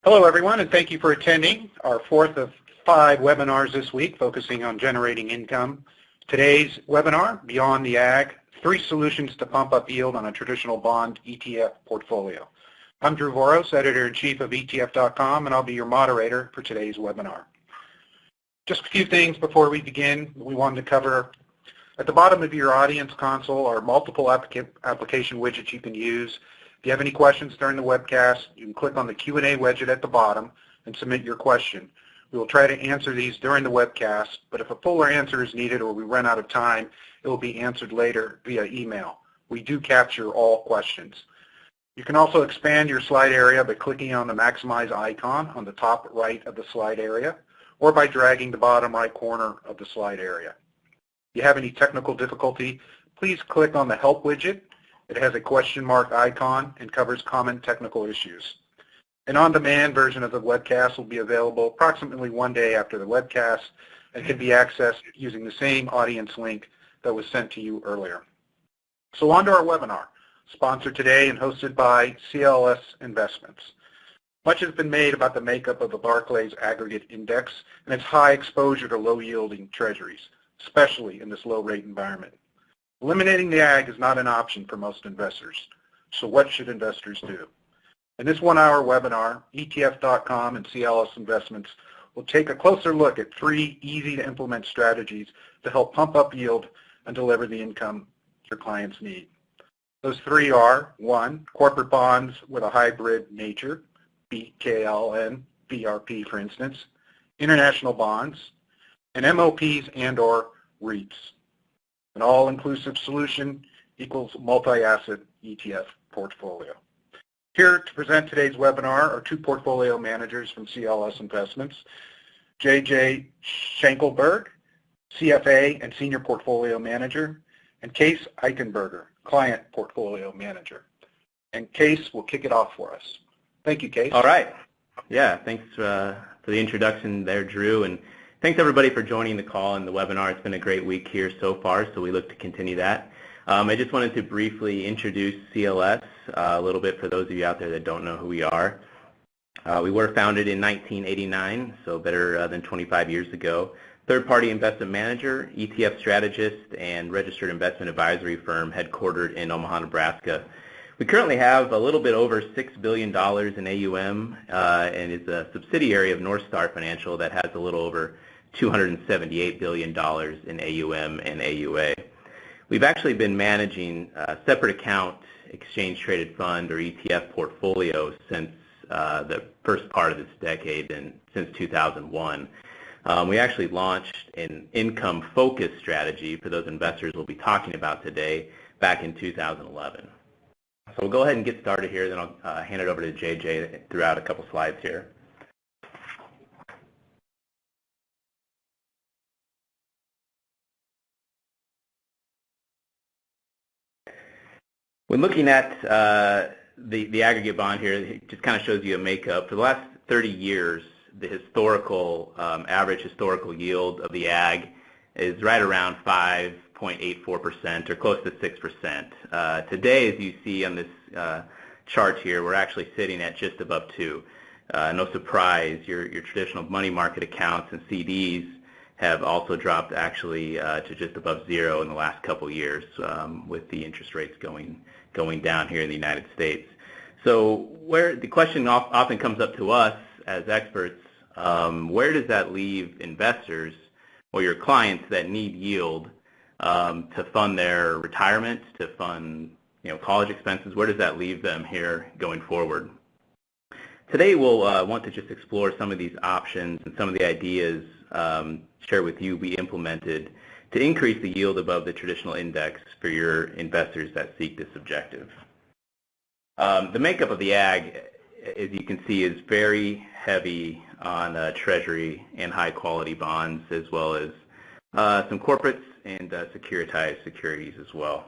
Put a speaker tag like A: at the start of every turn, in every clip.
A: Hello everyone, and thank you for attending our fourth of 5 webinars this week focusing on generating income. Today's webinar, Beyond the Agg, 3 solutions to pump up yield on a traditional bond ETF portfolio. I'm Drew Voros, Editor-in-Chief of ETF.com, and I'll be your moderator for today's webinar. Just a few things before we begin we wanted to cover. At the bottom of your audience console are multiple application widgets you can use. If you have any questions during the webcast, you can click on the Q&A widget at the bottom and submit your question. We will try to answer these during the webcast, but if a fuller answer is needed or we run out of time, it will be answered later via email. We do capture all questions. You can also expand your slide area by clicking on the maximize icon on the top right of the slide area, or by dragging the bottom right corner of the slide area. If you have any technical difficulty, please click on the Help widget. It has a question mark icon and covers common technical issues. An on-demand version of the webcast will be available approximately 1 day after the webcast and can be accessed using the same audience link that was sent to you earlier. So on to our webinar, sponsored today and hosted by CLS Investments. Much has been made about the makeup of the Barclays Aggregate Index and its high exposure to low-yielding treasuries, especially in this low-rate environment. Eliminating the Agg is not an option for most investors. So what should investors do? In this 1-hour webinar, ETF.com and CLS Investments will take a closer look at 3 easy-to-implement strategies to help pump up yield and deliver the income your clients need. Those 3 are, 1, corporate bonds with a hybrid nature, BKLN, BRP for instance, international bonds, and MLPs and/or REITs. An all-inclusive solution equals multi-asset ETF portfolio. Here to present today's webinar are 2 portfolio managers from CLS Investments, J.J. Schenkelberg, CFA and Senior Portfolio Manager, and Case Eichenberger, Client Portfolio Manager. And Case will kick it off for us. Thank you, Case.
B: All right. Yeah, thanks for the introduction there, Drew. And thanks, everybody, for joining the call and the webinar. It's been a great week here so far, so we look to continue that. I just wanted to briefly introduce CLS a little bit for those of you out there that don't know who we are. We were founded in 1989, so better than 25 years ago. Third-party investment manager, ETF strategist, and registered investment advisory firm headquartered in Omaha, Nebraska. We currently have a little bit over $6 billion in AUM and is a subsidiary of Northstar Financial that has a little over $278 billion in AUM and AUA. We've actually been managing separate account exchange-traded fund or ETF portfolios since the first part of this decade and since 2001. We actually launched an income-focused strategy for those investors we'll be talking about today back in 2011. So we'll go ahead and get started here, then I'll hand it over to JJ throughout a couple slides here. When looking at the aggregate bond here, it just kind of shows you a makeup. For the last 30 years, the historical average historical yield of the Agg is right around 5.84% or close to 6%. Today, as you see on this chart here, we're actually sitting at just above 2. No surprise, your traditional money market accounts and CDs have also dropped actually to just above 0 in the last couple years with the interest rates going down here in the United States. So where the question often comes up to us as experts, where does that leave investors or your clients that need yield to fund their retirement, to fund college expenses? Where does that leave them here going forward? Today we'll want to just explore some of these options and some of the ideas share with you we implemented to increase the yield above the traditional index for your investors that seek this objective. The makeup of the Agg, as you can see, is very heavy on Treasury and high-quality bonds, as well as some corporates and securitized securities as well.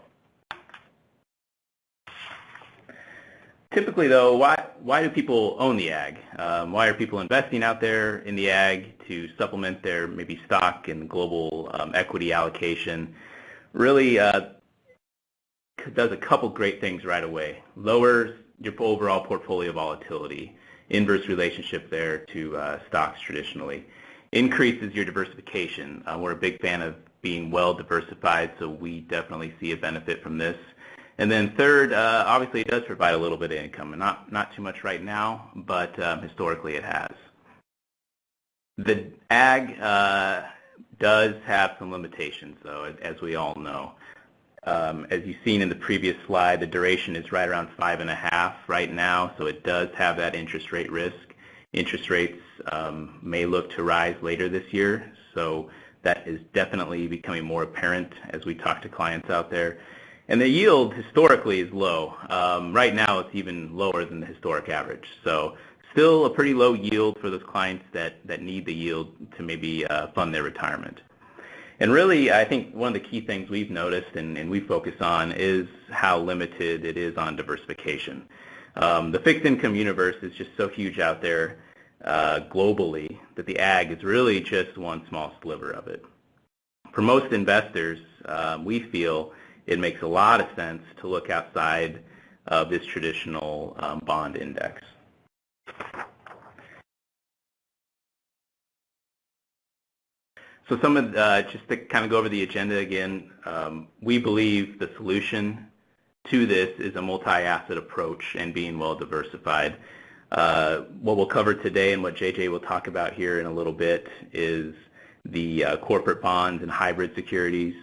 B: Typically, though, why do people own the Agg? Why are people investing out there in the Agg to supplement their maybe stock and global equity allocation? Really does a couple great things right away. Lowers your overall portfolio volatility. inverse relationship there to stocks traditionally. Increases your diversification. We're a big fan of being well diversified, so we definitely see a benefit from this. And then third, obviously it does provide a little bit of income, and not too much right now, but historically it has. The Agg does have some limitations, though, as we all know. As you've seen in the previous slide, the duration is right around 5.5 right now, so it does have that interest rate risk. Interest rates may look to rise later this year, so that is definitely becoming more apparent as we talk to clients out there. And the yield historically is low. Right now it's even lower than the historic average. So still a pretty low yield for those clients that need the yield to maybe fund their retirement. And really, I think one of the key things we've noticed and we focus on is how limited it is on diversification. The fixed income universe is just so huge out there globally that the Agg is really just one small sliver of it. For most investors, we feel it makes a lot of sense to look outside of this traditional bond index. So some of just to kind of go over the agenda again, we believe the solution to this is a multi-asset approach and being well diversified. What we'll cover today and what JJ will talk about here in a little bit is the corporate bonds and hybrid securities,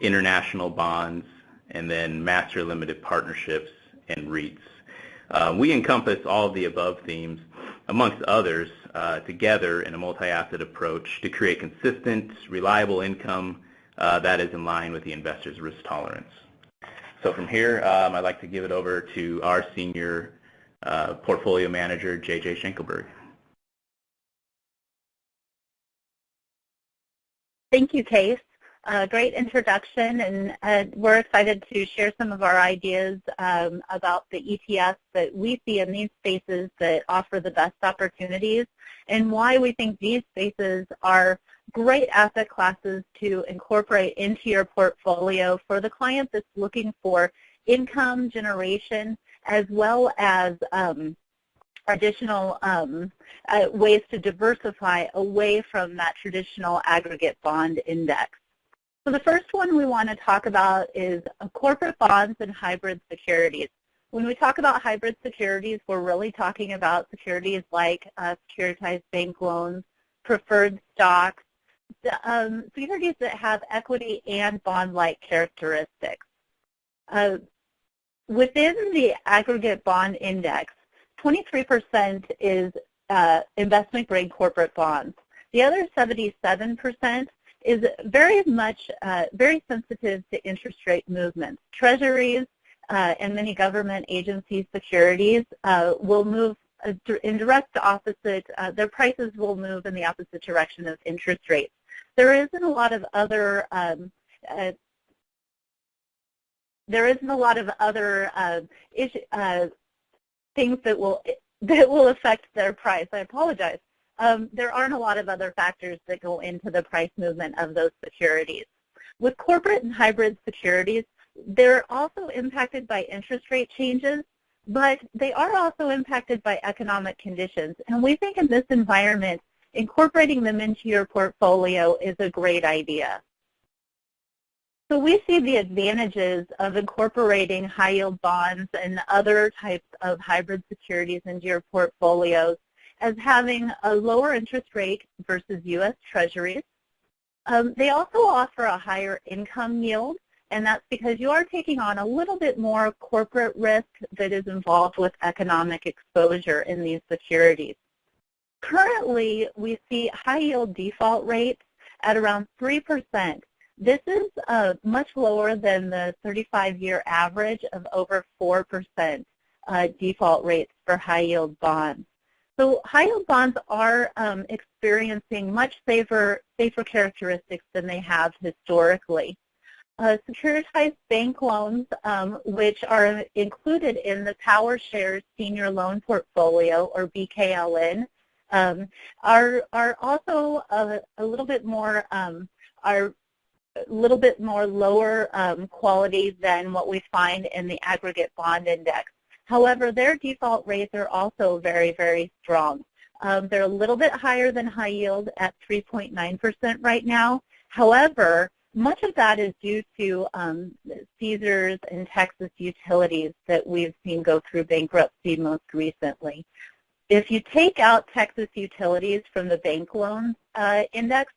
B: international bonds, and then master limited partnerships and REITs. We encompass all of the above themes, amongst others, together in a multi-asset approach to create consistent, reliable income that is in line with the investor's risk tolerance. So from here, I'd like to give it over to our senior portfolio manager, JJ Schenkelberg.
C: Thank you, Case. Great introduction, and we're excited to share some of our ideas about the ETFs that we see in these spaces that offer the best opportunities and why we think these spaces are great asset classes to incorporate into your portfolio for the client that's looking for income generation as well as additional ways to diversify away from that traditional aggregate bond index. So the first one we want to talk about is corporate bonds and hybrid securities. When we talk about hybrid securities, we're really talking about securities like securitized bank loans, preferred stocks, securities that have equity and bond-like characteristics. Within the aggregate bond index, 23% is investment-grade corporate bonds. The other 77% is very much very sensitive to interest rate movements. Treasuries and many government agency securities will move in direct opposite, their prices will move in the opposite direction of interest rates. There isn't a lot of other things that will affect their price. I apologize. There aren't a lot of other factors that go into the price movement of those securities. With corporate and hybrid securities, they're also impacted by interest rate changes, but they are also impacted by economic conditions. And we think in this environment, incorporating them into your portfolio is a great idea. So we see the advantages of incorporating high-yield bonds and other types of hybrid securities into your portfolios as having a lower interest rate versus U.S. Treasuries. They also offer a higher income yield, and that's because you are taking on a little bit more corporate risk that is involved with economic exposure in these securities. Currently, we see high-yield default rates at around 3%. This is much lower than the 35-year average of over 4% default rates for high-yield bonds. So high-yield bonds are experiencing much safer characteristics than they have historically. Securitized bank loans, which are included in the Power Shares Senior Loan Portfolio, or BKLN, are also a little bit more lower quality than what we find in the aggregate bond index. However, their default rates are also very, very strong. They're a little bit higher than high yield at 3.9% right now. However, much of that is due to Caesars and Texas utilities that we've seen go through bankruptcy most recently. If you take out Texas utilities from the bank loan index,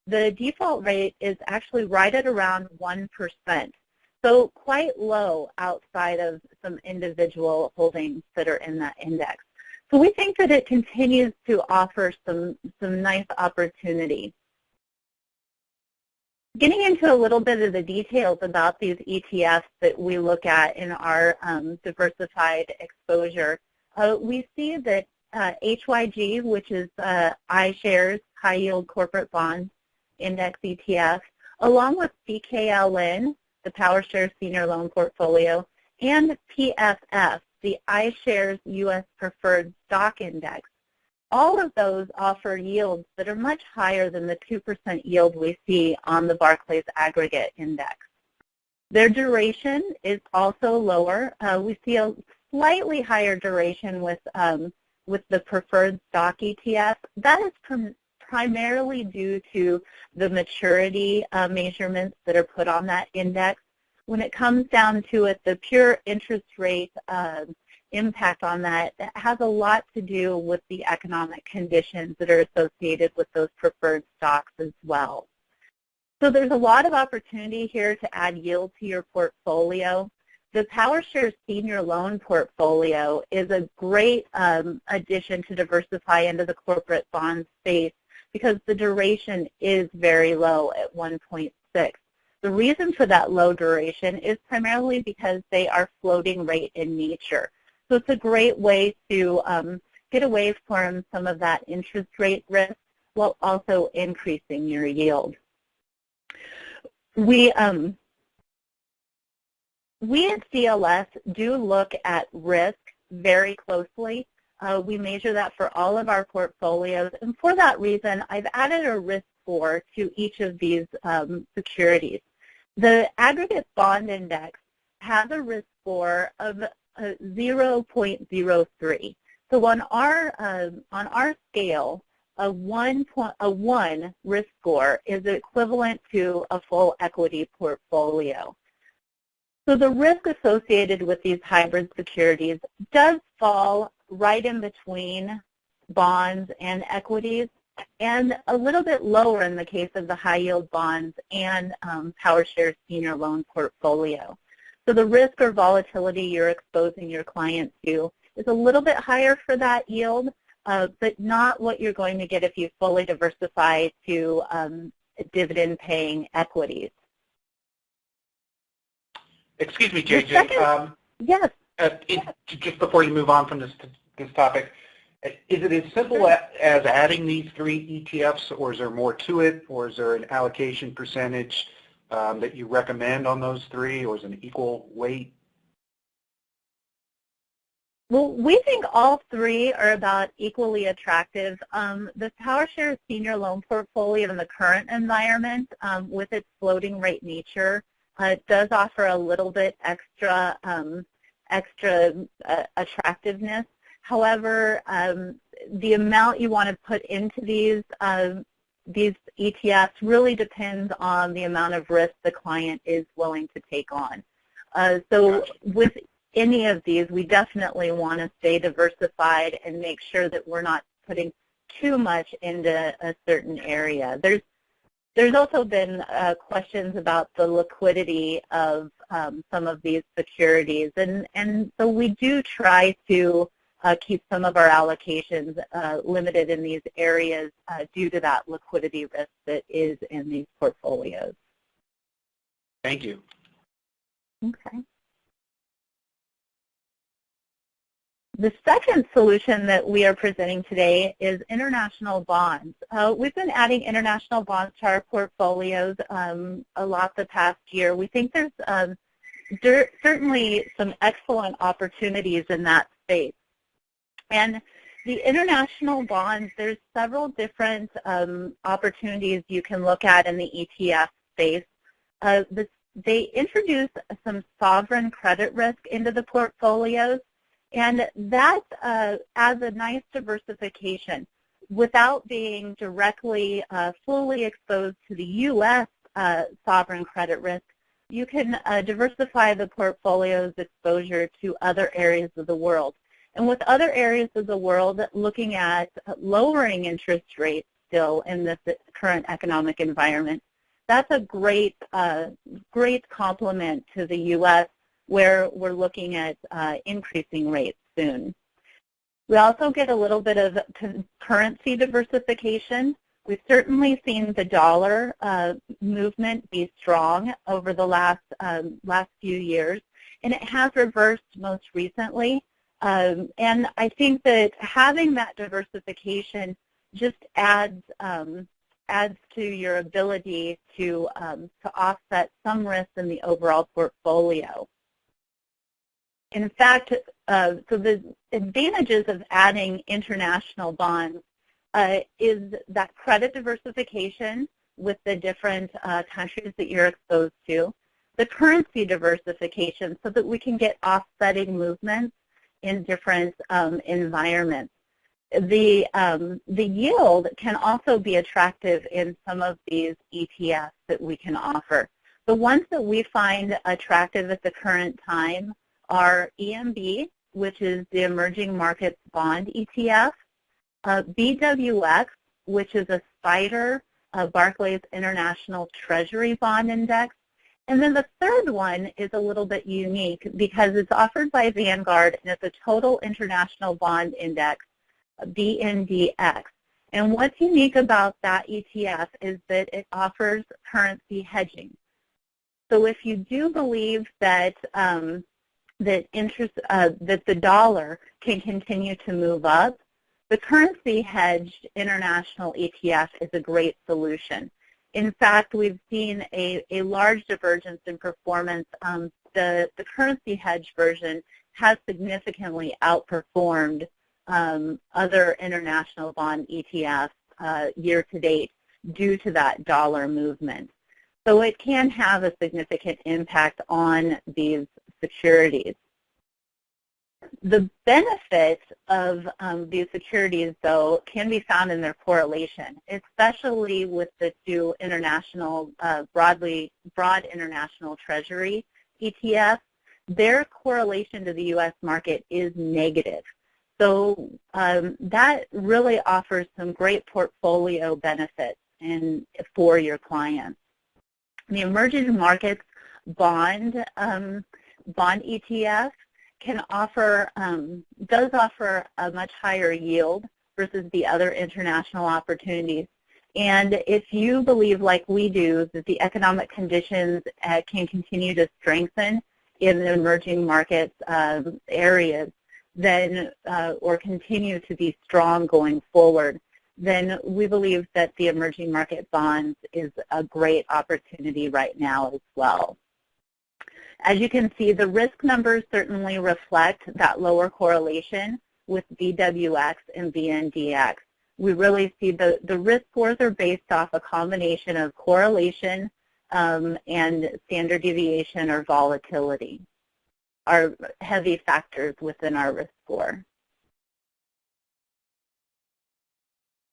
C: the default rate is actually right at around 1%. So quite low outside of some individual holdings that are in that index. So we think that it continues to offer some nice opportunity. Getting into a little bit of the details about these ETFs that we look at in our diversified exposure, we see that HYG, which is iShares High Yield Corporate Bond Index ETF, along with PKLN, the PowerShares Senior Loan Portfolio, and PFF, the iShares U.S. Preferred Stock Index. All of those offer yields that are much higher than the 2% yield we see on the Barclays Aggregate Index. Their duration is also lower. We see a slightly higher duration with the preferred stock ETF. That is primarily due to the maturity measurements that are put on that index. When it comes down to it, the pure interest rate impact on that has a lot to do with the economic conditions that are associated with those preferred stocks as well. So there's a lot of opportunity here to add yield to your portfolio. The PowerShares Senior Loan Portfolio is a great addition to diversify into the corporate bond space because the duration is very low at 1.6. The reason for that low duration is primarily because they are floating rate in nature. So it's a great way to get away from some of that interest rate risk while also increasing your yield. We at CLS do look at risk very closely. We measure that for all of our portfolios, and for that reason, I've added a risk score to each of these securities. The Aggregate Bond Index has a risk score of 0.03. So on our scale, a 1 risk score is equivalent to a full equity portfolio. So the risk associated with these hybrid securities does fall right in between bonds and equities, and a little bit lower in the case of the high yield bonds and PowerShares Senior Loan Portfolio. So the risk or volatility you're exposing your client to is a little bit higher for that yield, but not what you're going to get if you fully diversify to dividend-paying equities.
A: Excuse me, JJ.
C: Yes.
A: Just before you move on from this topic, is it as simple as adding these 3 ETFs, or is there more to it, or is there an allocation percentage that you recommend on those 3, or is it an equal weight?
C: Well, we think all 3 are about equally attractive. The PowerShares Senior Loan Portfolio in the current environment, with its floating rate nature, does offer a little bit extra attractiveness. However, the amount you want to put into these ETFs really depends on the amount of risk the client is willing to take on. So with any of these, we definitely want to stay diversified and make sure that we're not putting too much into a certain area. There's also been questions about the liquidity of some of these securities, and so we do try to keep some of our allocations limited in these areas due to that liquidity risk that is in these portfolios.
A: Thank you.
C: Okay. The second solution that we are presenting today is international bonds. We've been adding international bonds to our portfolios a lot the past year. We think there's certainly some excellent opportunities in that space. And the international bonds, there's several different opportunities you can look at in the ETF space. They introduce some sovereign credit risk into the portfolios, And that adds a nice diversification. Without being directly fully exposed to the U.S. Sovereign credit risk, you can diversify the portfolio's exposure to other areas of the world. And with other areas of the world looking at lowering interest rates still in this current economic environment, that's a great complement to the U.S., where we're looking at increasing rates soon. We also get a little bit of currency diversification. We've certainly seen the dollar movement be strong over the last few years, and it has reversed most recently. And I think that having that diversification just adds to your ability to offset some risk in the overall portfolio. In fact, so the advantages of adding international bonds is that credit diversification with the different countries that you're exposed to, the currency diversification so that we can get offsetting movements in different environments. The yield can also be attractive in some of these ETFs that we can offer. The ones that we find attractive at the current time are EMB, which is the Emerging Markets Bond ETF, BWX, which is a SPDR, Barclays International Treasury Bond Index, and then the third one is a little bit unique because it's offered by Vanguard and it's a Total International Bond Index, BNDX. And what's unique about that ETF is that it offers currency hedging. So if you do believe that that the dollar can continue to move up, the currency hedged international ETF is a great solution. In fact, we've seen a large divergence in performance. The currency hedge version has significantly outperformed other international bond ETFs year to date due to that dollar movement. So it can have a significant impact on these securities. The benefit of these securities, though, can be found in their correlation, especially with the two international, broad international treasury ETFs. Their correlation to the U.S. market is negative. So that really offers some great portfolio benefits for your clients. The emerging markets bond ETF does offer a much higher yield versus the other international opportunities. And if you believe, like we do, that the economic conditions can continue to strengthen in the emerging markets areas, then or continue to be strong going forward, then we believe that the emerging market bonds is a great opportunity right now as well. As you can see, the risk numbers certainly reflect that lower correlation with BWX and BNDX. We really see the risk scores are based off a combination of correlation and standard deviation or volatility are heavy factors within our risk score.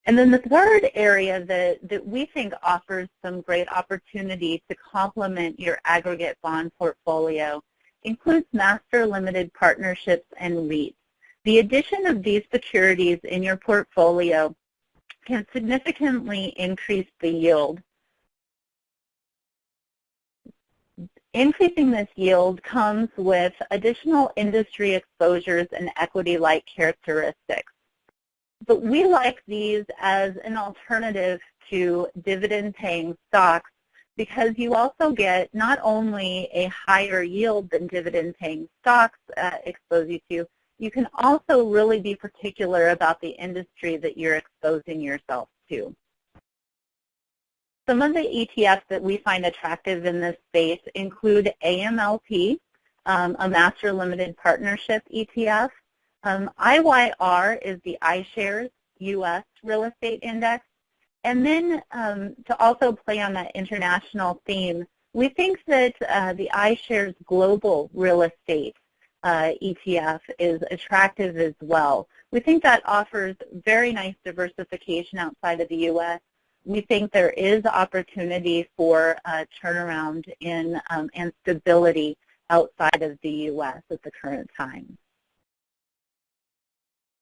C: And then the third area that we think offers some great opportunity to complement your aggregate bond portfolio includes master limited partnerships and REITs. The addition of these securities in your portfolio can significantly increase the yield. Increasing this yield comes with additional industry exposures and equity-like characteristics. But we like these as an alternative to dividend-paying stocks because you also get not only a higher yield than dividend-paying stocks expose you to, you can also really be particular about the industry that you're exposing yourself to. Some of the ETFs that we find attractive in this space include AMLP, a Master Limited Partnership ETF. IYR is the iShares U.S. Real Estate Index. And then to also play on that international theme, we think that the iShares Global Real Estate ETF is attractive as well. We think that offers very nice diversification outside of the U.S. We think there is opportunity for turnaround in and stability outside of the U.S. at the current time.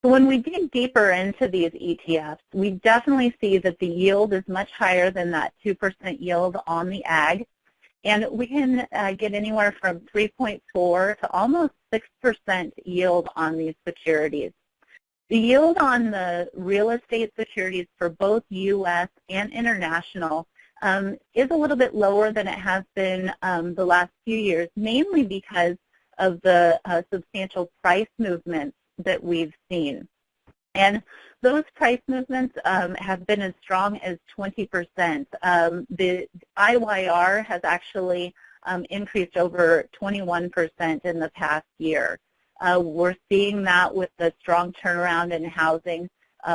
C: So when we dig deeper into these ETFs, we definitely see that the yield is much higher than that 2% yield on the Agg. And we can get anywhere from 3.4 to almost 6% yield on these securities. The yield on the real estate securities for both U.S. and international is a little bit lower than it has been the last few years, mainly because of the substantial price movements that we've seen. And those price movements have been as strong as 20%. The IYR has actually increased over 21% in the past year. We're seeing that with the strong turnaround in housing.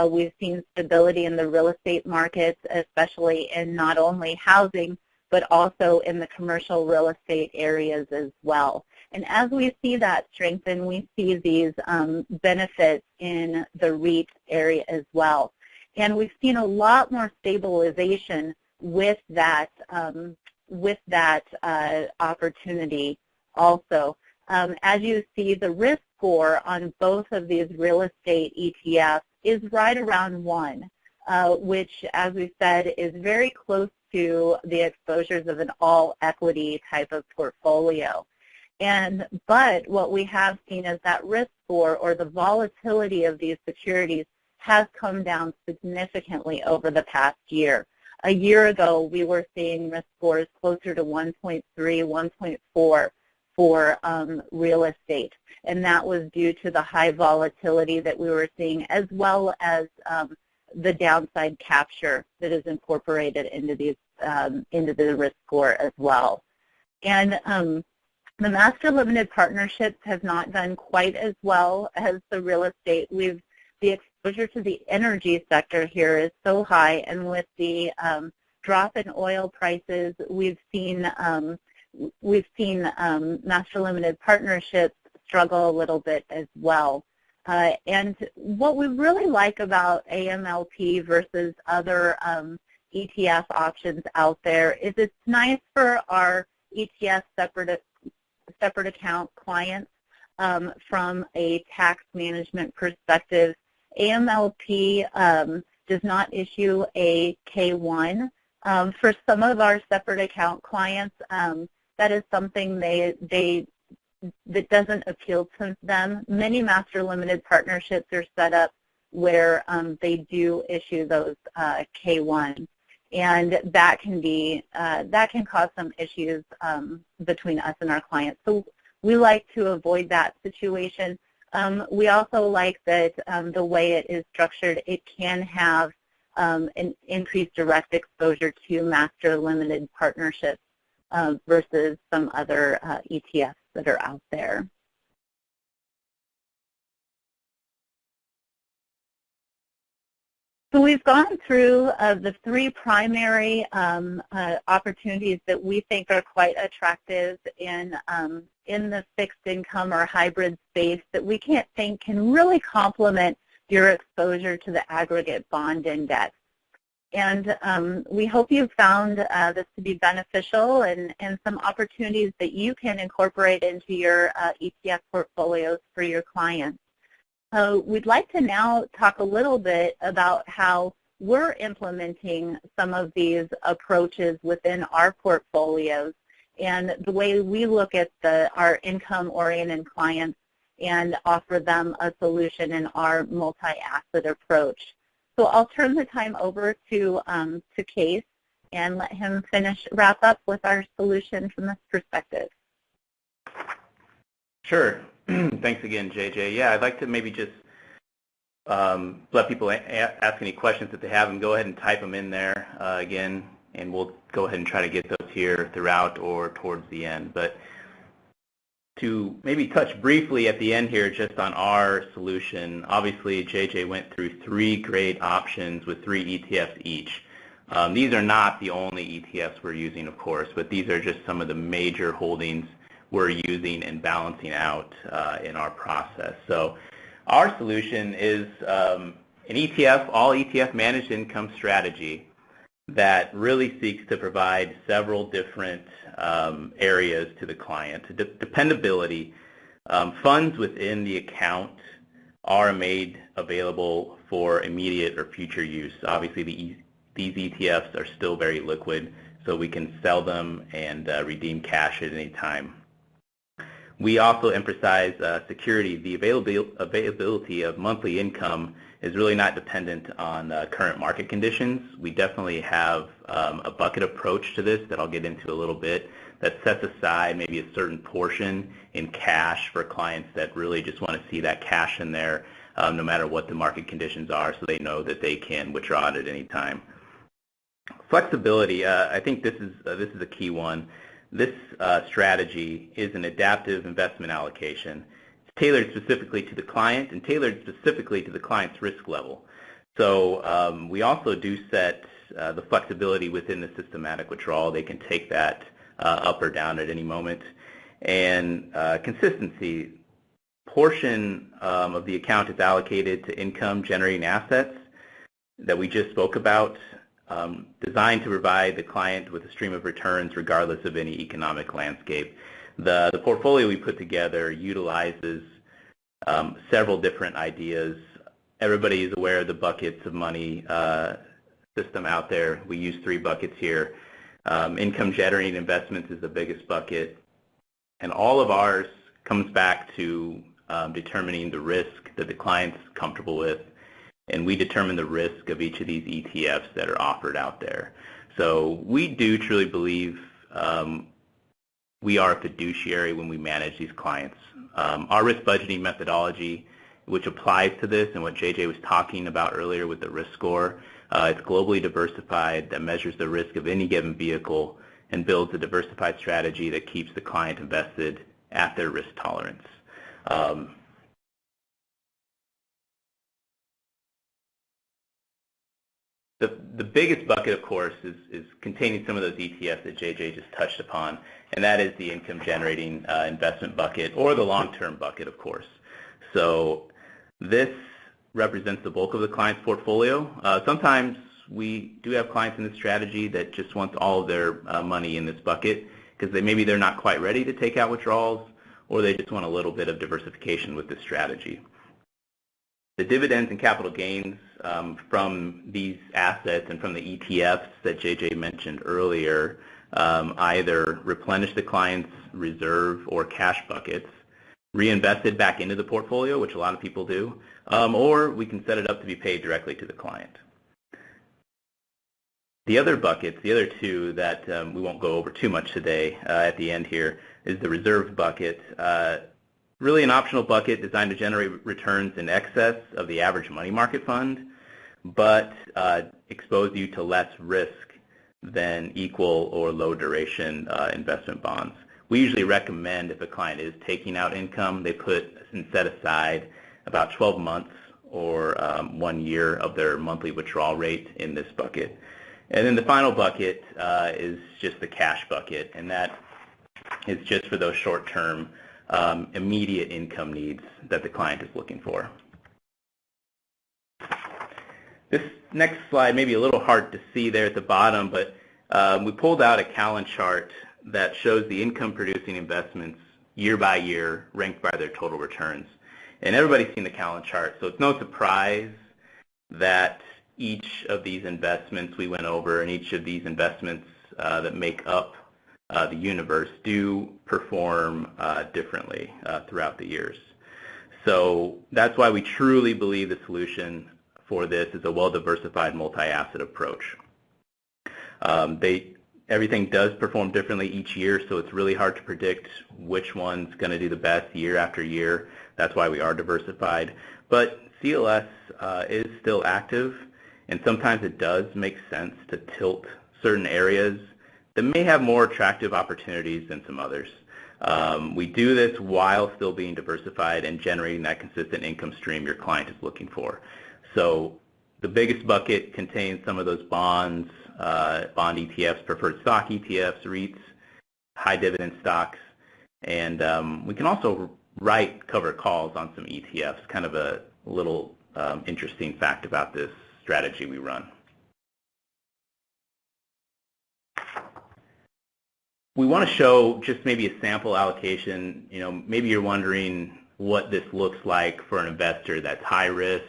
C: We've seen stability in the real estate markets, especially in not only housing, but also in the commercial real estate areas as well. And as we see that strengthen, we see these benefits in the REIT area as well. And we've seen a lot more stabilization with that opportunity also. As you see, the risk score on both of these real estate ETFs is right around 1, which, as we said, is very close to the exposures of an all-equity type of portfolio. But what we have seen is that risk score, or the volatility of these securities, has come down significantly over the past year. A year ago, we were seeing risk scores closer to 1.3, 1.4 for real estate, and that was due to the high volatility that we were seeing, as well as the downside capture that is incorporated into these into the risk score as well. And the master limited partnerships have not done quite as well as the real estate. The exposure to the energy sector here is so high, and with the drop in oil prices, we've seen master limited partnerships struggle a little bit as well. And what we really like about AMLP versus other ETF options out there is it's nice for our ETF separate account clients from a tax management perspective. AMLP does not issue a K-1. For some of our separate account clients, that is something that doesn't appeal to them. Many master limited partnerships are set up where they do issue those K-1s, and that can cause some issues between us and our clients. So we like to avoid that situation. We also like that the way it is structured, it can have an increased direct exposure to master limited partnerships versus some other ETFs that are out there. So we've gone through the 3 primary opportunities that we think are quite attractive in the fixed income or hybrid space that we can't think can really complement your exposure to the aggregate bond index. And we hope you've found this to be beneficial and some opportunities that you can incorporate into your ETF portfolios for your clients. We'd like to now talk a little bit about how we're implementing some of these approaches within our portfolios and the way we look at our income-oriented clients and offer them a solution in our multi-asset approach. So I'll turn the time over to Case and let him wrap up with our solution from this perspective.
B: Sure. Thanks again, JJ. Yeah, I'd like to maybe just let people ask any questions that they have and go ahead and type them in there again, and we'll go ahead and try to get those here throughout or towards the end. But to maybe touch briefly at the end here just on our solution, obviously JJ went through 3 great options with 3 ETFs each. These are not the only ETFs we're using, of course, but these are just some of the major holdings we're using and balancing out in our process. So our solution is an ETF, all ETF managed income strategy that really seeks to provide several different areas to the client. Dependability, funds within the account are made available for immediate or future use. Obviously, these ETFs are still very liquid, so we can sell them and redeem cash at any time. We also emphasize security. The availability of monthly income is really not dependent on current market conditions. We definitely have a bucket approach to this that I'll get into a little bit that sets aside maybe a certain portion in cash for clients that really just want to see that cash in there no matter what the market conditions are, so they know that they can withdraw it at any time. Flexibility, I think this is a key one. This strategy is an adaptive investment allocation. It's tailored specifically to the client and tailored specifically to the client's risk level. So we also do set the flexibility within the systematic withdrawal. They can take that up or down at any moment. And consistency, portion of the account is allocated to income generating assets that we just spoke about, designed to provide the client with a stream of returns regardless of any economic landscape. The portfolio we put together utilizes several different ideas. Everybody is aware of the buckets of money system out there. We use 3 buckets here. Income generating investments is the biggest bucket, and all of ours comes back to determining the risk that the client's comfortable with, and we determine the risk of each of these ETFs that are offered out there. So we do truly believe we are a fiduciary when we manage these clients. Our risk budgeting methodology, which applies to this and what JJ was talking about earlier with the risk score, it's globally diversified that measures the risk of any given vehicle and builds a diversified strategy that keeps the client invested at their risk tolerance. The biggest bucket, of course, is containing some of those ETFs that JJ just touched upon, and that is the income-generating investment bucket, or the long-term bucket, of course. So this represents the bulk of the client's portfolio. Sometimes we do have clients in this strategy that just want all of their money in this bucket because maybe they're not quite ready to take out withdrawals, or they just want a little bit of diversification with this strategy. The dividends and capital gains from these assets and from the ETFs that JJ mentioned earlier either replenish the client's reserve or cash buckets, reinvested back into the portfolio, which a lot of people do, or we can set it up to be paid directly to the client. The other buckets, the other 2 that we won't go over too much today at the end here, is the reserve bucket. Really an optional bucket designed to generate returns in excess of the average money market fund, but expose you to less risk than equal or low duration investment bonds. We usually recommend if a client is taking out income, they put and set aside about 12 months or 1 year of their monthly withdrawal rate in this bucket. And then the final bucket is just the cash bucket, and that is just for those short-term immediate income needs that the client is looking for. This next slide may be a little hard to see there at the bottom, but we pulled out a Callan chart that shows the income-producing investments year by year ranked by their total returns. And everybody's seen the Callan chart, so it's no surprise that each of these investments we went over and each of these investments that make up the universe do perform differently throughout the years. So that's why we truly believe the solution for this is a well-diversified multi-asset approach. Everything does perform differently each year, so it's really hard to predict which one's going to do the best year after year. That's why we are diversified. But CLS is still active, and sometimes it does make sense to tilt certain areas that may have more attractive opportunities than some others. We do this while still being diversified and generating that consistent income stream your client is looking for. So the biggest bucket contains some of those bonds, bond ETFs, preferred stock ETFs, REITs, high dividend stocks. And we can also write covered calls on some ETFs, kind of a little interesting fact about this strategy we run. We want to show just maybe a sample allocation. You know, maybe you're wondering what this looks like for an investor that's high risk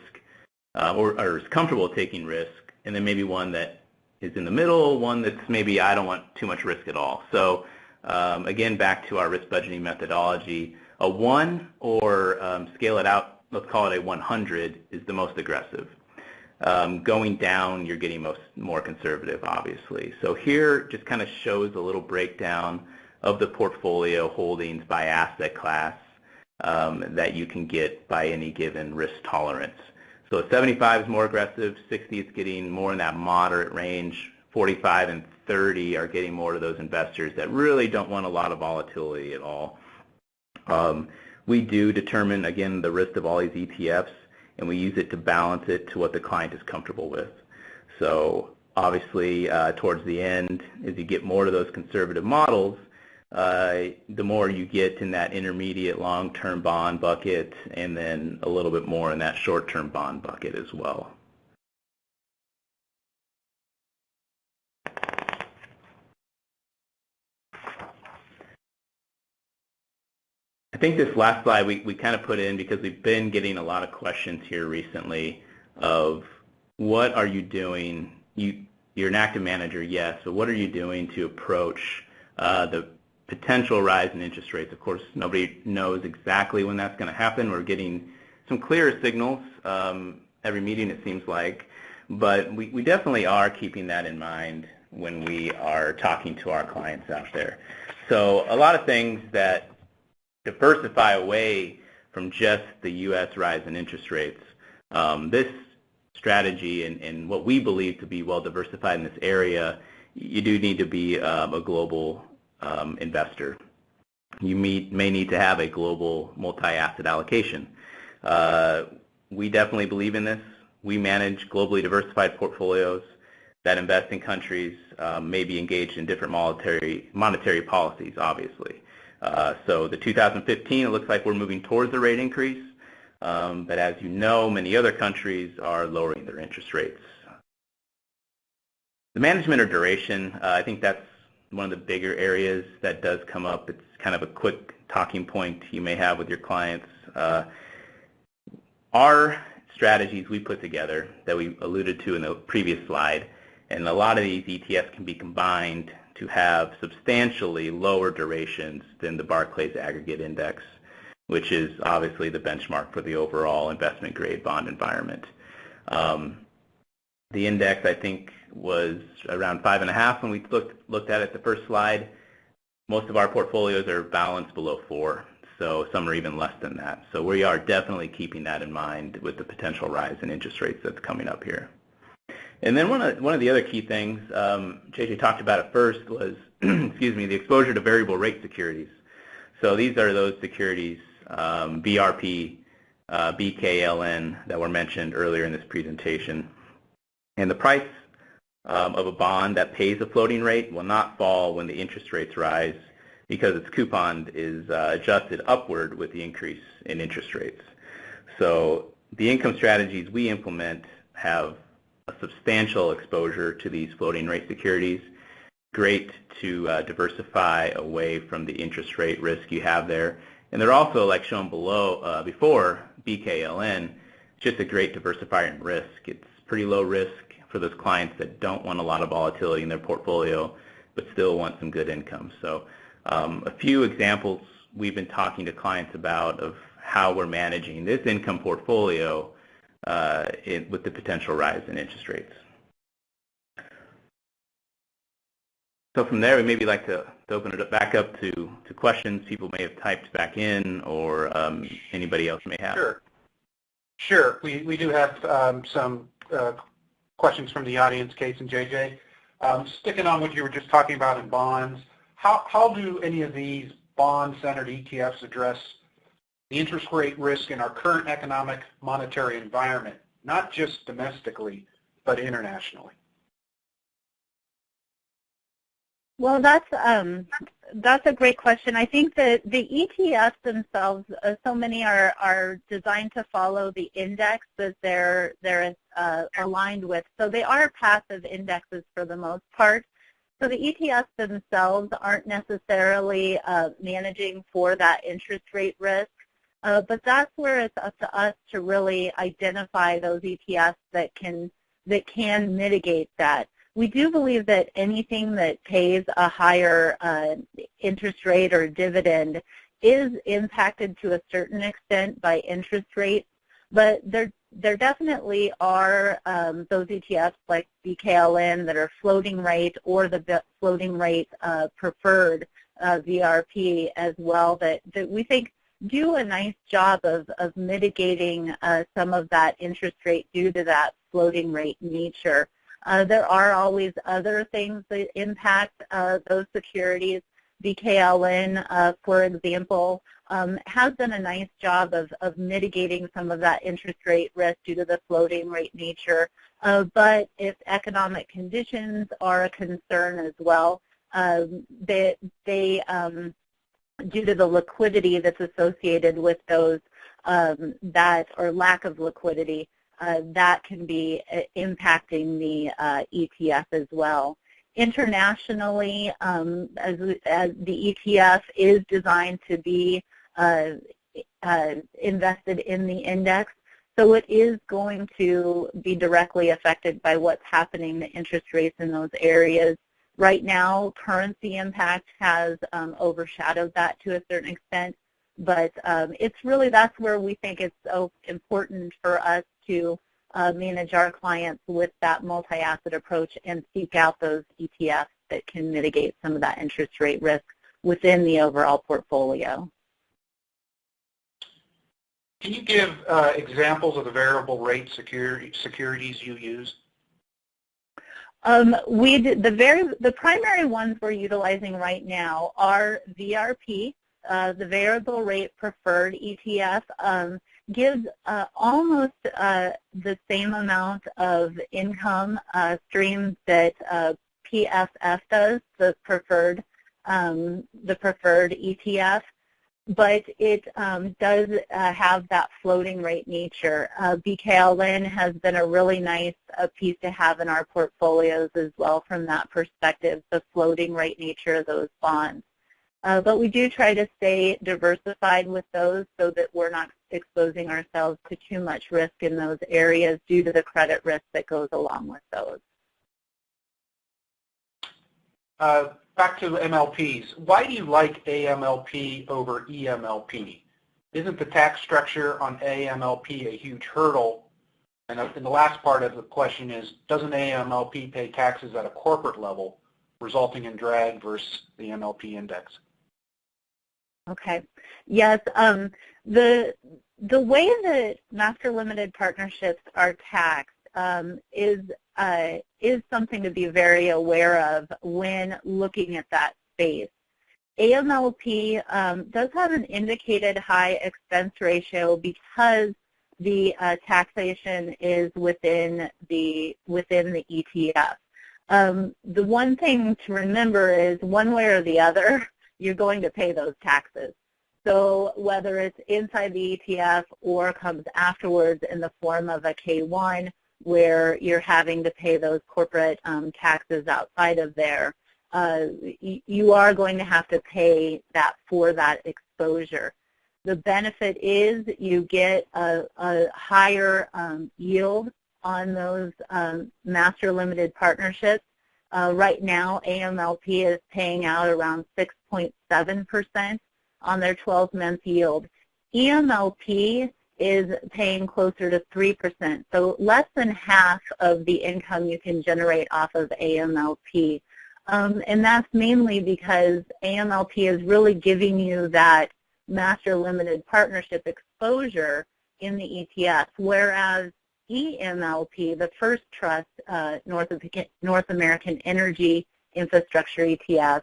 B: or is comfortable taking risk, and then maybe one that is in the middle, one that's maybe I don't want too much risk at all. So again, back to our risk budgeting methodology, a 1 or scale it out, let's call it a 100, is the most aggressive. Going down, you're getting more conservative, obviously. So here just kind of shows a little breakdown of the portfolio holdings by asset class that you can get by any given risk tolerance. So 75 is more aggressive, 60 is getting more in that moderate range, 45 and 30 are getting more to those investors that really don't want a lot of volatility at all. We do determine, again, the risk of all these ETFs, and we use it to balance it to what the client is comfortable with. So obviously, towards the end, as you get more to those conservative models, the more you get in that intermediate long-term bond bucket, and then a little bit more in that short-term bond bucket as well. I think this last slide we kind of put in because we've been getting a lot of questions here recently of what are you doing? You're an active manager, yes, but what are you doing to approach the potential rise in interest rates? Of course, nobody knows exactly when that's going to happen. We're getting some clearer signals every meeting, it seems like, but we definitely are keeping that in mind when we are talking to our clients out there. So a lot of things that diversify away from just the U.S. rise in interest rates. This strategy and what we believe to be well diversified in this area, you do need to be a global investor. You may need to have a global multi-asset allocation. We definitely believe in this. We manage globally diversified portfolios that invest in countries may be engaged in different monetary policies, obviously. So the 2015, it looks like we're moving towards a rate increase, but as you know, many other countries are lowering their interest rates. The management or duration, I think that's one of the bigger areas that does come up. It's kind of a quick talking point you may have with your clients. Our strategies we put together that we alluded to in the previous slide, and a lot of these ETFs can be combined to have substantially lower durations than the Barclays Aggregate Index, which is obviously the benchmark for the overall investment grade bond environment. The index, I think, was around 5.5 when we looked at it the first slide. Most of our portfolios are balanced below 4, so some are even less than that. So we are definitely keeping that in mind with the potential rise in interest rates that's coming up here. And then one of the other key things, JJ talked about it first, was excuse me, the exposure to variable rate securities. So these are those securities, BRP, BKLN, that were mentioned earlier in this presentation. And the price of a bond that pays a floating rate will not fall when the interest rates rise because its coupon is adjusted upward with the increase in interest rates. So the income strategies we implement have a substantial exposure to these floating rate securities. Great to diversify away from the interest rate risk you have there. And they're also, like shown below before, BKLN, just a great diversifier in risk. It's pretty low risk for those clients that don't want a lot of volatility in their portfolio but still want some good income. So a few examples we've been talking to clients about of how we're managing this income portfolio with the potential rise in interest rates. So from there, we maybe like to open it back up to questions people may have typed back in or anybody else may have.
A: Sure. We do have some questions from the audience, Case and JJ. Sticking on what you were just talking about in bonds, how do any of these bond-centered ETFs address the interest rate risk in our current economic monetary environment, not just domestically, but internationally?
C: Well, that's a great question. I think that the ETFs themselves, so many are designed to follow the index that they're aligned with. So they are passive indexes for the most part. So the ETFs themselves aren't necessarily managing for that interest rate risk, but that's where it's up to us to really identify those ETFs that can mitigate that. We do believe that anything that pays a higher interest rate or dividend is impacted to a certain extent by interest rates, but there definitely are those ETFs like BKLN that are floating rate or the floating rate preferred VRP as well that we think do a nice job of mitigating some of that interest rate due to that floating rate nature. There are always other things that impact those securities. BKLN, for example, has done a nice job of mitigating some of that interest rate risk due to the floating rate nature. But if economic conditions are a concern as well, they due to the liquidity that's associated with those, or lack of liquidity, that can be impacting the ETF as well. Internationally, as the ETF is designed to be invested in the index, so it is going to be directly affected by what's happening, the interest rates in those areas. Right now, currency impact has overshadowed that to a certain extent, but it's really, that's where we think it's so important for us to manage our clients with that multi-asset approach and seek out those ETFs that can mitigate some of that interest rate risk within the overall portfolio.
A: Can you give examples of the variable rate securities you use?
C: The primary ones we're utilizing right now are VRP, the variable rate preferred ETF. Gives almost the same amount of income streams that PFF does, the preferred ETF, but it does have that floating rate nature. BKLN has been a really nice piece to have in our portfolios as well from that perspective, the floating rate nature of those bonds. But we do try to stay diversified with those so that we're not exposing ourselves to too much risk in those areas due to the credit risk that goes along with those.
A: Back to MLPs. Why do you like AMLP over EMLP? Isn't the tax structure on AMLP a huge hurdle? And the last part of the question is, doesn't AMLP pay taxes at a corporate level, resulting in drag versus the MLP index?
C: Okay. Yes. The way that master limited partnerships are taxed is something to be very aware of when looking at that space. AMLP does have an indicated high expense ratio because the taxation is within the ETF. The one thing to remember is one way or the other, you're going to pay those taxes. So whether it's inside the ETF or comes afterwards in the form of a K-1 where you're having to pay those corporate taxes outside of there, you are going to have to pay that for that exposure. The benefit is you get a higher yield on those master limited partnerships. Right now, AMLP is paying out around 6.7% on their 12-month yield. EMLP is paying closer to 3%, so less than half of the income you can generate off of AMLP. And that's mainly because AMLP is really giving you that master limited partnership exposure in the ETF, whereas EMLP, the first trust North American Energy Infrastructure ETF,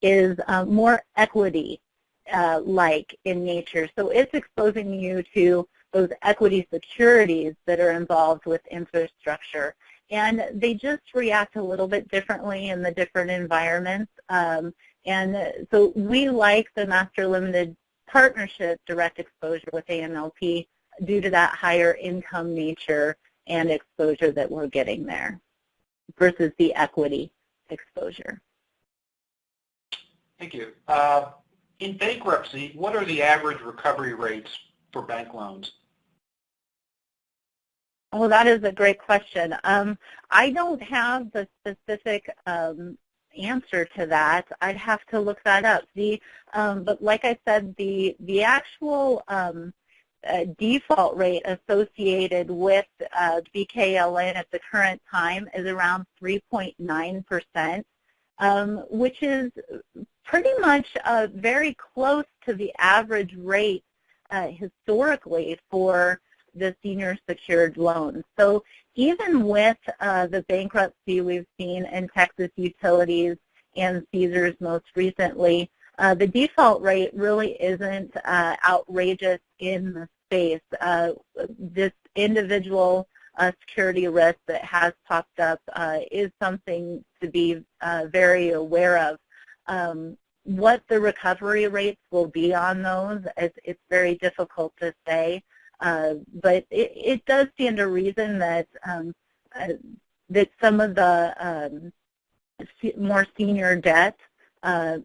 C: is more equity-like in nature. So it's exposing you to those equity securities that are involved with infrastructure. and they just react a little bit differently in the different environments. And so we like the Master Limited Partnership direct exposure with AMLP due to that higher income nature and exposure that we're getting there versus the equity exposure.
A: Thank you. In bankruptcy, what are the average recovery rates for bank loans?
C: Oh, that is a great question. I don't have the specific answer to that. I'd have to look that up. But like I said, the actual default rate associated with BKLN at the current time is around 3.9%, which is pretty much very close to the average rate historically for the senior secured loans. So even with the bankruptcy we've seen in Texas Utilities and Caesars most recently, the default rate really isn't outrageous in the space. This individual security risk that has popped up is something to be very aware of. What the recovery rates will be on those, it's very difficult to say. But it does stand to reason that that some of the more senior debt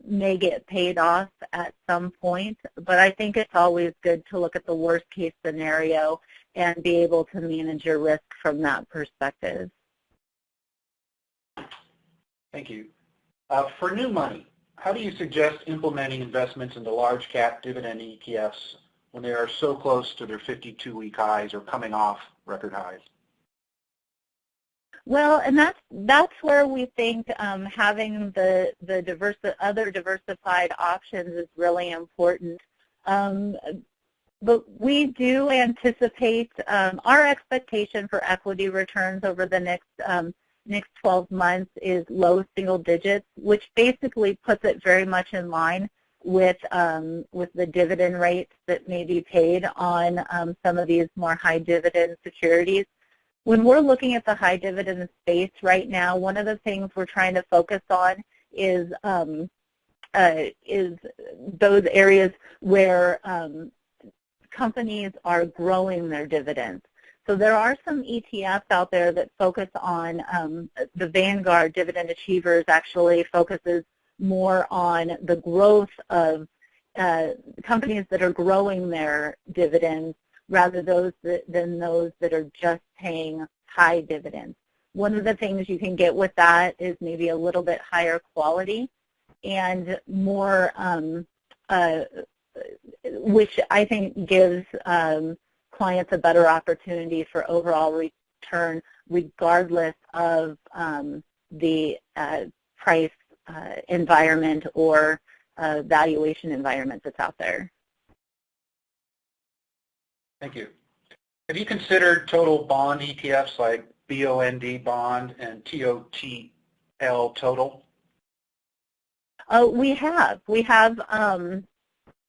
C: may get paid off at some point. But I think it's always good to look at the worst case scenario and be able to manage your risk from that perspective.
A: Thank you. For new money, how do you suggest implementing investments into large cap dividend ETFs when they are so close to their 52-week highs or coming off record highs?
C: Well, and that's where we think having the other diversified options is really important. But we do anticipate our expectation for equity returns over the next 12 months is low single digits, which basically puts it very much in line with the dividend rates that may be paid on some of these more high dividend securities. When we're looking at the high dividend space right now, one of the things we're trying to focus on is those areas where companies are growing their dividends. So there are some ETFs out there that focus on the Vanguard Dividend Achievers actually focuses more on the growth of companies that are growing their dividends rather than those that are just paying high dividends. One of the things you can get with that is maybe a little bit higher quality and more, which I think gives clients a better opportunity for overall return regardless of the price environment or valuation environment that's out there.
A: Thank you. Have you considered total bond ETFs like BOND bond and TOTL total?
C: We have,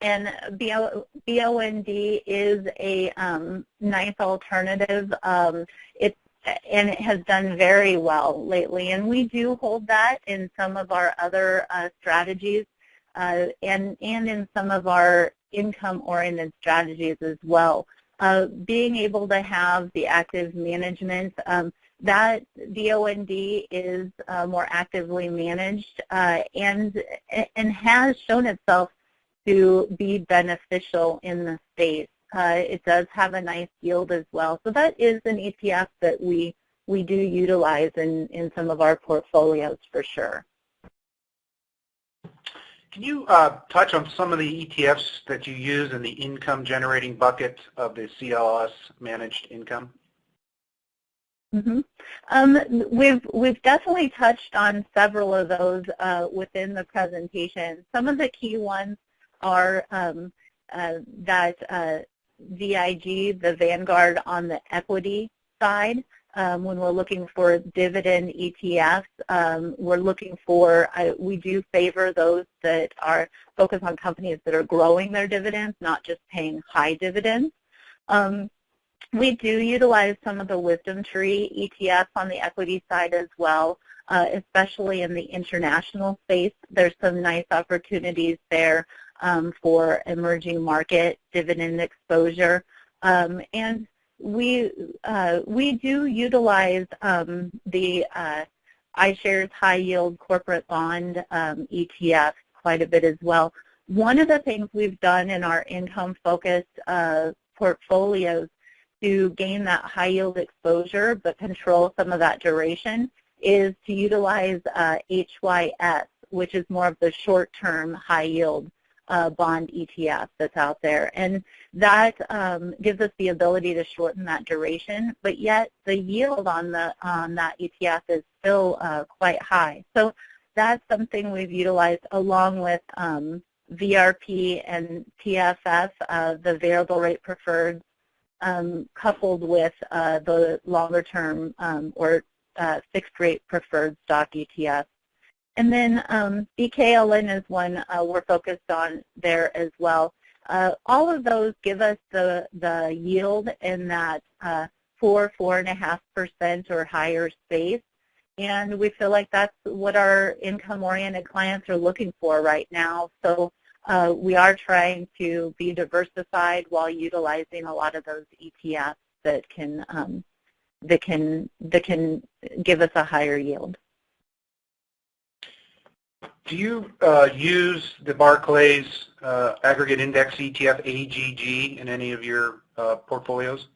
C: and BOND is a nice alternative. And it has done very well lately, and we do hold that in some of our other strategies and in some of our income-oriented strategies as well. Being able to have the active management, that BOND is more actively managed and has shown itself to be beneficial in the space. It does have a nice yield as well. So that is an ETF that we do utilize in some of our portfolios for sure.
A: Can you touch on some of the ETFs that you use in the income generating bucket of the CLS managed income?
C: Mm-hmm. We've definitely touched on several of those within the presentation. Some of the key ones are that VIG, the Vanguard on the equity side. When we're looking for dividend ETFs, we're looking for, we do favor those that are focused on companies that are growing their dividends, not just paying high dividends. We do utilize some of the wisdom tree ETFs on the equity side as well, especially in the international space. There's some nice opportunities there for emerging market dividend exposure. And we do utilize the iShares High Yield Corporate Bond ETF quite a bit as well. One of the things we've done in our income-focused portfolios to gain that high yield exposure but control some of that duration is to utilize HYS, which is more of the short-term high yield bond ETF that's out there. And that gives us the ability to shorten that duration, but yet the yield on that ETF is still quite high. So that's something we've utilized along with VRP and PFF, the variable rate preferred, coupled with the longer term or fixed rate preferred stock ETF. And then BKLN is one we're focused on there as well. All of those give us the yield in that 4.5% or higher space. And we feel like that's what our income-oriented clients are looking for right now. So we are trying to be diversified while utilizing a lot of those ETFs that can give us a higher yield.
A: Do you use the Barclays Aggregate Index ETF AGG in any of your portfolios?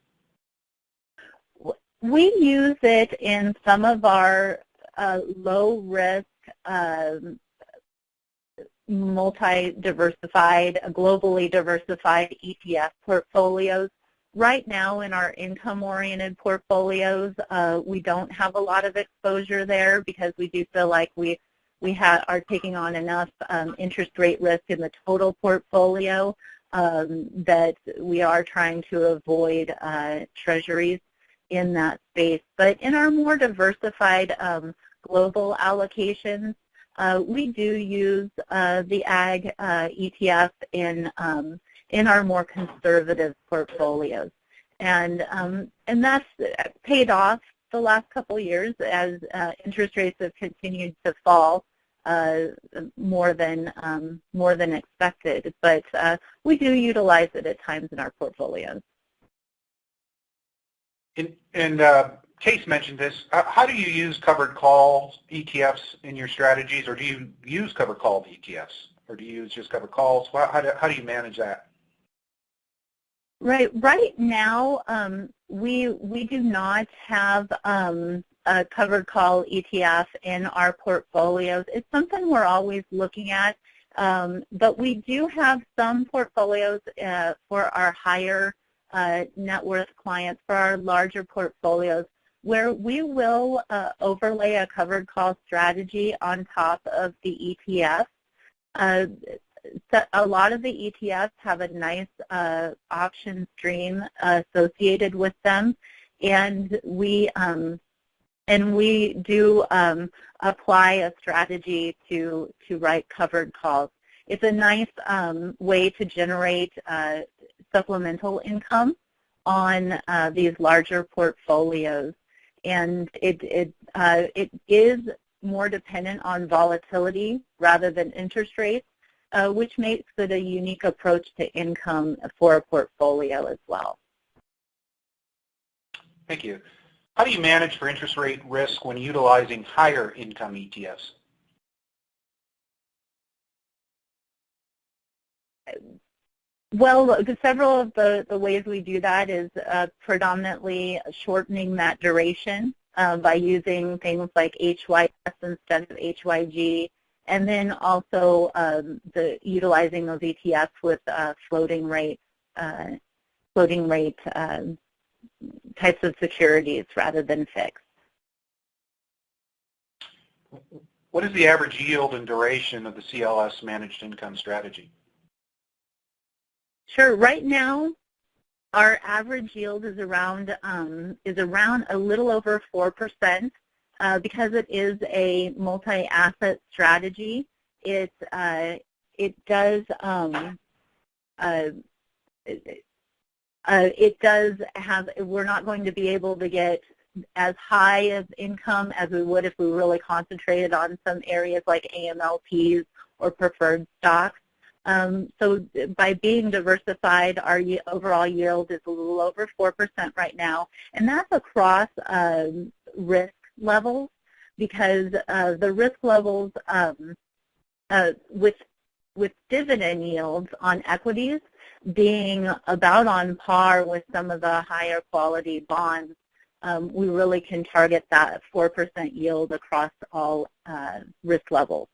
C: We use it in some of our low-risk, multi-diversified, globally diversified ETF portfolios. Right now in our income-oriented portfolios, we don't have a lot of exposure there because we do feel like we are taking on enough interest rate risk in the total portfolio that we are trying to avoid treasuries in that space. But in our more diversified global allocations, we do use the Agg ETF in our more conservative portfolios, and that's paid off the last couple of years as interest rates have continued to fall more than expected. But we do utilize it at times in our portfolios.
A: And Case mentioned this. How do you use covered call ETFs in your strategies, or do you use covered call ETFs, or do you use just covered calls? How do you manage that?
C: Right now, we do not have a covered call ETF in our portfolios. It's something we're always looking at, but we do have some portfolios for our higher net worth clients, for our larger portfolios, where we will overlay a covered call strategy on top of the ETF. So a lot of the ETFs have a nice option stream associated with them, and we do apply a strategy to write covered calls. It's a nice way to generate supplemental income on these larger portfolios, and it is more dependent on volatility rather than interest rates, which makes it a unique approach to income for a portfolio as well.
A: Thank you. How do you manage for interest rate risk when utilizing higher income ETFs?
C: Well, several of the ways we do that is predominantly shortening that duration by using things like HYS instead of HYG, and then also utilizing those ETFs with floating rate types of securities rather than fixed.
A: What is the average yield and duration of the CLS managed income strategy?
C: Sure. Right now, our average yield is around a little over 4%. Because it is a multi-asset strategy, it does It does have, we're not going to be able to get as high of income as we would if we really concentrated on some areas like MLPs or preferred stocks. So by being diversified, our overall yield is a little over 4% right now, and that's across risk levels, because the risk levels with dividend yields on equities being about on par with some of the higher quality bonds, we really can target that 4% yield across all risk levels.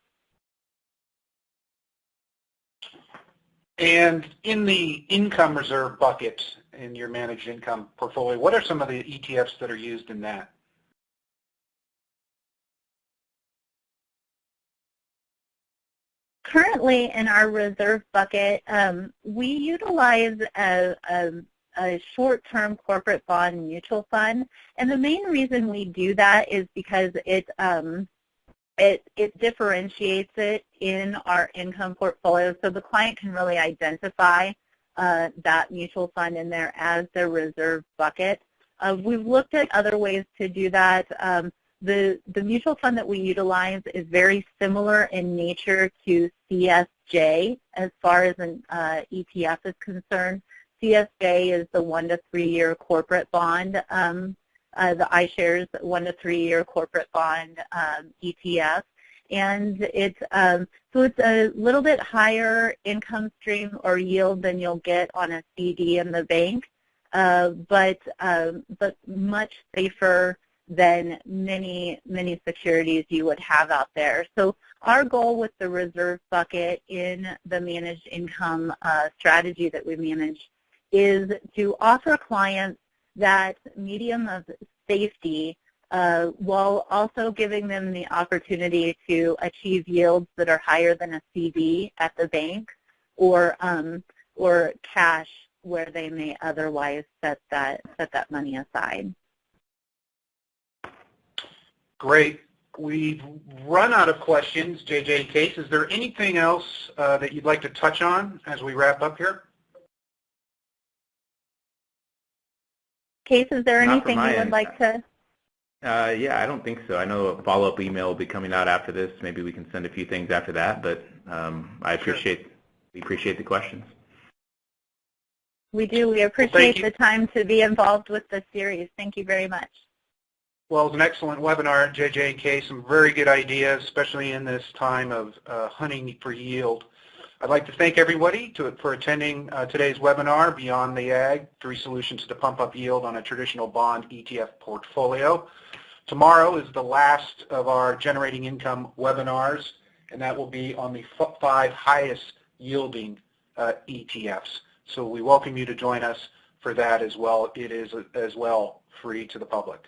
A: And in the income reserve bucket in your managed income portfolio, what are some of the ETFs that are used in that?
C: Currently in our reserve bucket, we utilize a short-term corporate bond mutual fund, and the main reason we do that is because it differentiates it in our income portfolio, so the client can really identify that mutual fund in there as their reserve bucket. We've looked at other ways to do that. The mutual fund that we utilize is very similar in nature to CSJ as far as an ETF is concerned. CSJ is the 1 to 3 year corporate bond, the iShares 1 to 3 year corporate bond ETF, and it's so it's a little bit higher income stream or yield than you'll get on a CD in the bank, but much safer than many securities you would have out there. So our goal with the reserve bucket in the managed income strategy that we manage is to offer clients that medium of safety while also giving them the opportunity to achieve yields that are higher than a CD at the bank or cash where they may otherwise set that money aside.
A: Great. We've run out of questions, JJ and Case. Is there anything else that you'd like to touch on as we wrap up here?
C: Case, is there anything you would like to?
B: Yeah, I don't think so. I know a follow-up email will be coming out after this. Maybe we can send a few things after that, but we appreciate the questions.
C: We do. We appreciate the time to be involved with the series. Thank you very much.
A: Well, it was an excellent webinar, JJ and Kay. Some very good ideas, especially in this time of hunting for yield. I'd like to thank everybody for attending today's webinar, Beyond the Agg, 3 Solutions to Pump Up Yield on a Traditional Bond ETF Portfolio. Tomorrow is the last of our Generating Income webinars, and that will be on the 5 highest yielding ETFs. So we welcome you to join us for that as well. It is as well free to the public.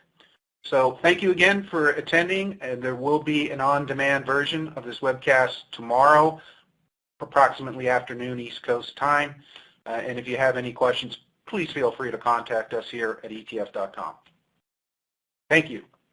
A: So thank you again for attending, and there will be an on-demand version of this webcast tomorrow, approximately afternoon East Coast time. And if you have any questions, please feel free to contact us here at ETF.com. Thank you.